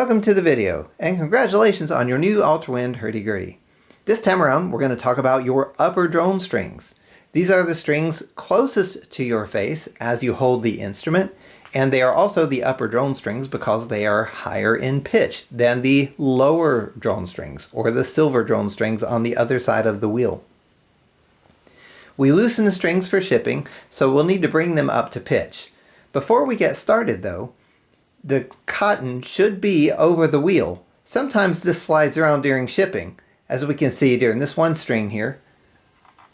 Welcome to the video, and congratulations on your new Altarwind Hurdy Gurdy. This time around, we're going to talk about your upper drone strings. These are the strings closest to your face as you hold the instrument, and they are also the upper drone strings because they are higher in pitch than the lower drone strings, or the silver drone strings on the other side of the wheel. We loosen the strings for shipping, so we'll need to bring them up to pitch. Before we get started though, the cotton should be over the wheel. Sometimes this slides around during shipping. As we can see during this one string here,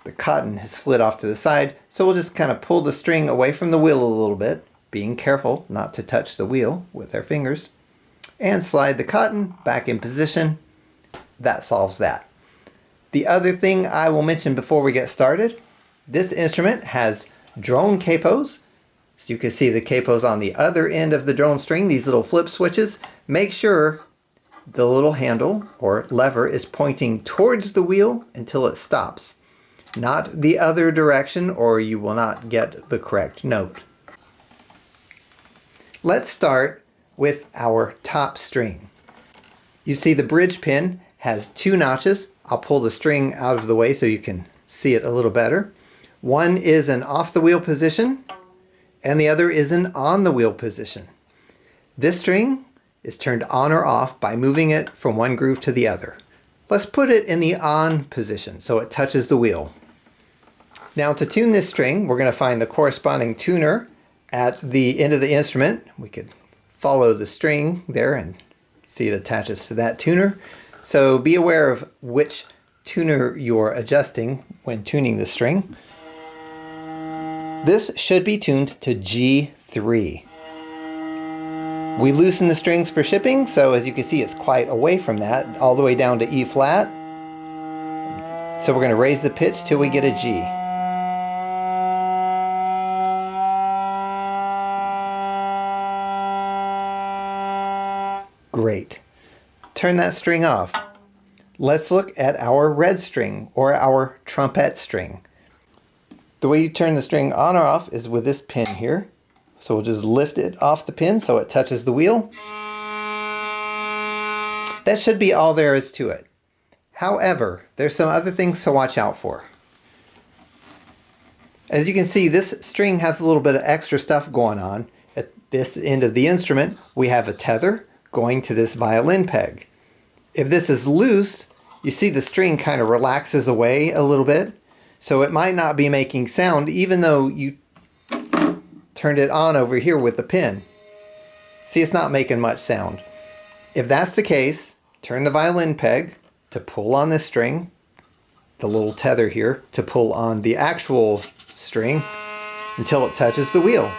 the cotton has slid off to the side, so we'll just kind of pull the string away from the wheel a little bit, being careful not to touch the wheel with our fingers, and slide the cotton back in position. That solves that. The other thing I will mention before we get started, this instrument has drone capos. So you can see the capos on the other end of the drone string, these little flip switches. Make sure the little handle or lever is pointing towards the wheel until it stops, not the other direction, or you will not get the correct note. Let's start with our top string. You see the bridge pin has two notches. I'll pull the string out of the way so you can see it a little better. One is an off the wheel position, and the other is an on the wheel position. This string is turned on or off by moving it from one groove to the other. Let's put it in the on position so it touches the wheel. Now to tune this string, we're going to find the corresponding tuner at the end of the instrument. We could follow the string there and see it attaches to that tuner. So be aware of which tuner you're adjusting when tuning the string. This should be tuned to G3. We loosen the strings for shipping, so as you can see it's quite away from that, all the way down to E flat. So we're going to raise the pitch till we get a G. Great. Turn that string off. Let's look at our red string, or our trompette string. The way you turn the string on or off is with this pin here. So we'll just lift it off the pin so it touches the wheel. That should be all there is to it. However, there's some other things to watch out for. As you can see, this string has a little bit of extra stuff going on. At this end of the instrument, we have a tether going to this violin peg. If this is loose, you see the string kind of relaxes away a little bit. So it might not be making sound even though you turned it on over here with the pin. See, it's not making much sound. If that's the case, turn the violin peg to pull on this string, the little tether here to pull on the actual string until it touches the wheel.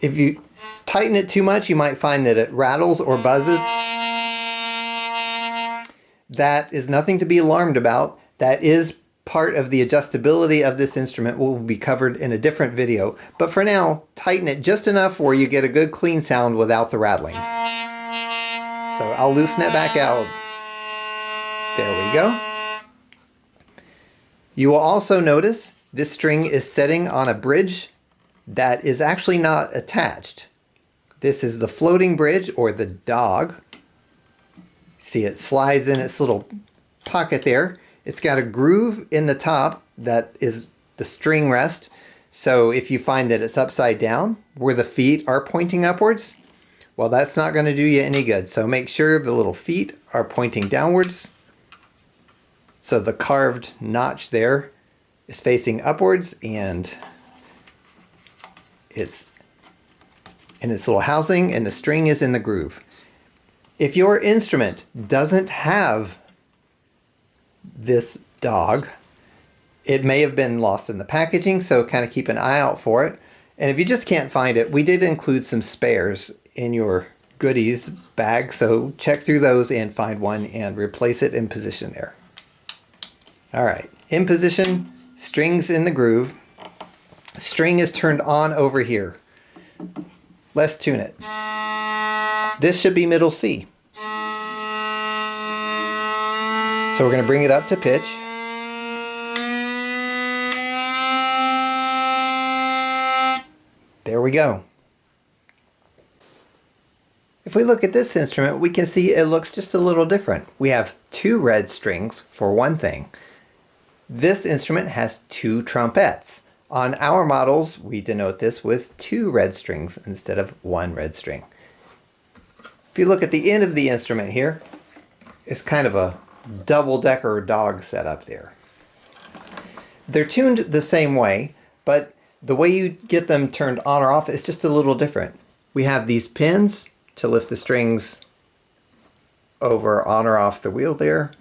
If you tighten it too much, you might find that it rattles or buzzes. That is nothing to be alarmed about. That is part of the adjustability of this instrument, will be covered in a different video. But for now, tighten it just enough where you get a good clean sound without the rattling. So I'll loosen it back out. There we go. You will also notice this string is setting on a bridge that is actually not attached. This is the floating bridge, or the dog. See, it slides in its little pocket there. It's got a groove in the top that is the string rest. So if you find that it's upside down, where the feet are pointing upwards, well, that's not going to do you any good. So make sure the little feet are pointing downwards. So the carved notch there is facing upwards, and it's in its little housing, and the string is in the groove. If your instrument doesn't have this dog, it may have been lost in the packaging, so kind of keep an eye out for it. And if you just can't find it, we did include some spares in your goodies bag, so check through those and find one and replace it in position there. Alright, in position, strings in the groove. String is turned on over here. Let's tune it. This should be middle C. So we're going to bring it up to pitch. There we go. If we look at this instrument, we can see it looks just a little different. We have 2 red strings for one thing. This instrument has 2 trompettes. On our models, we denote this with 2 red strings instead of 1 red string. If you look at the end of the instrument here, it's kind of a double-decker dog setup there. They're tuned the same way, but the way you get them turned on or off is just a little different. We have these pins to lift the strings over on or off the wheel there.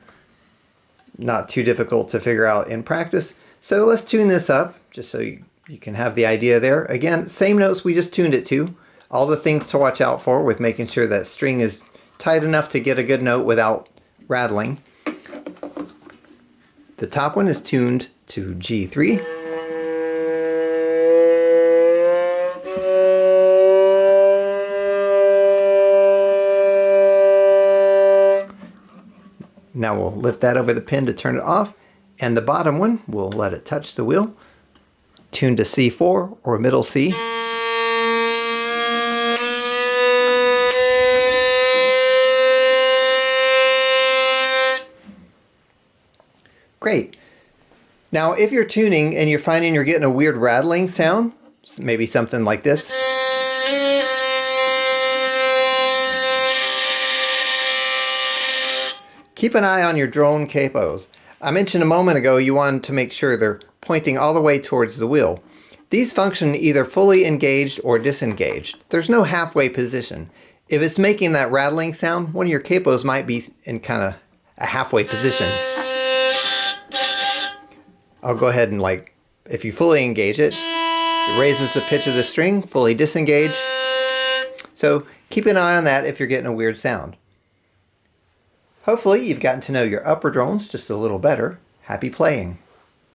Not too difficult to figure out in practice. So let's tune this up just so you can have the idea there. Again, same notes we just tuned it to. All the things to watch out for with making sure that string is tight enough to get a good note without rattling. The top one is tuned to G3. Now we'll lift that over the pin to turn it off, and the bottom one, we'll let it touch the wheel. Tuned to C4 or middle C. Great. Now if you're tuning and you're finding you're getting a weird rattling sound, maybe something like this. Keep an eye on your drone capos. I mentioned a moment ago you wanted to make sure they're pointing all the way towards the wheel. These function either fully engaged or disengaged. There's no halfway position. If it's making that rattling sound, one of your capos might be in kind of a halfway position. I'll go ahead and if you fully engage it, it raises the pitch of the string, fully disengage. So keep an eye on that if you're getting a weird sound. Hopefully you've gotten to know your upper drones just a little better. Happy playing!